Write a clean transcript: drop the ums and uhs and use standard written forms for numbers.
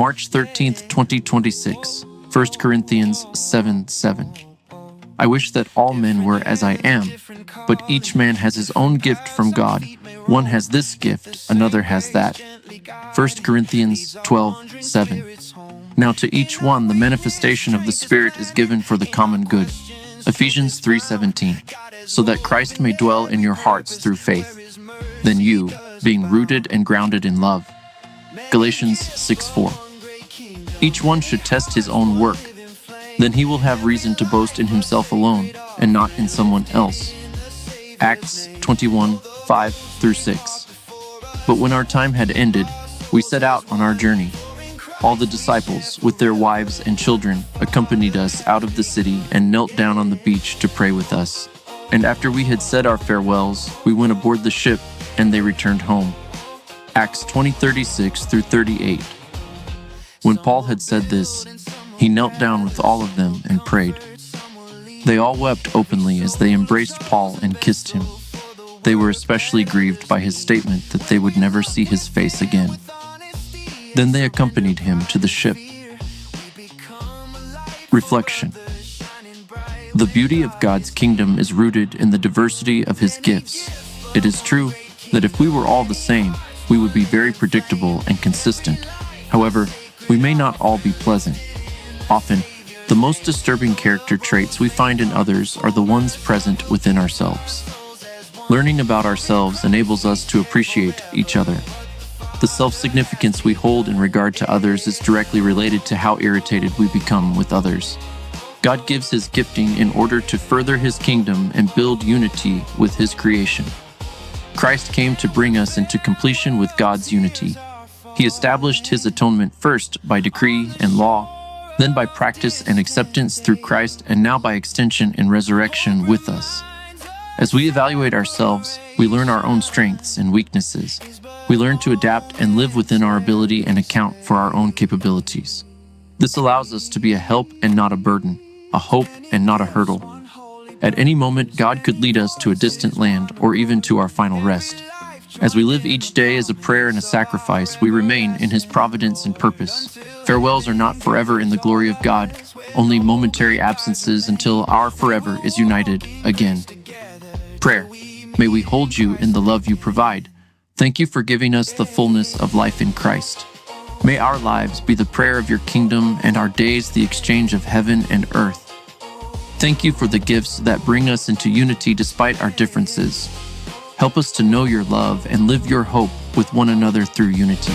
March 13th, 2026, 1 Corinthians 7:7. I wish that all men were as I am, but each man has his own gift from God. One has this gift, another has that. 1 Corinthians 12:7. Now to each one the manifestation of the Spirit is given for the common good. Ephesians 3:17. So that Christ may dwell in your hearts through faith. Then you, being rooted and grounded in love. Galatians 6:4. Each one should test his own work. Then he will have reason to boast in himself alone, and not in someone else. Acts 21:5-6. But when our time had ended, we set out on our journey. All the disciples, with their wives and children, accompanied us out of the city and knelt down on the beach to pray with us. And after we had said our farewells, we went aboard the ship, and they returned home. Acts 20:36-38. When Paul had said this, he knelt down with all of them and prayed. They all wept openly as they embraced Paul and kissed him. They were especially grieved by his statement that they would never see his face again. Then they accompanied him to the ship. Reflection. The beauty of God's kingdom is rooted in the diversity of his gifts. It is true that if we were all the same, we would be very predictable and consistent. However, we may not all be pleasant. Often, the most disturbing character traits we find in others are the ones present within ourselves. Learning about ourselves enables us to appreciate each other. The self-significance we hold in regard to others is directly related to how irritated we become with others. God gives his gifting in order to further his kingdom and build unity with his creation. Christ came to bring us into completion with God's unity. He established his atonement first by decree and law, then by practice and acceptance through Christ, and now by extension and resurrection with us. As we evaluate ourselves, we learn our own strengths and weaknesses. We learn to adapt and live within our ability and account for our own capabilities. This allows us to be a help and not a burden, a hope and not a hurdle. At any moment, God could lead us to a distant land or even to our final rest. As we live each day as a prayer and a sacrifice, we remain in his providence and purpose. Farewells are not forever in the glory of God, only momentary absences until our forever is united again. Prayer. May we hold you in the love you provide. Thank you for giving us the fullness of life in Christ. May our lives be the prayer of your kingdom and our days the exchange of heaven and earth. Thank you for the gifts that bring us into unity despite our differences. Help us to know your love and live your hope with one another through unity.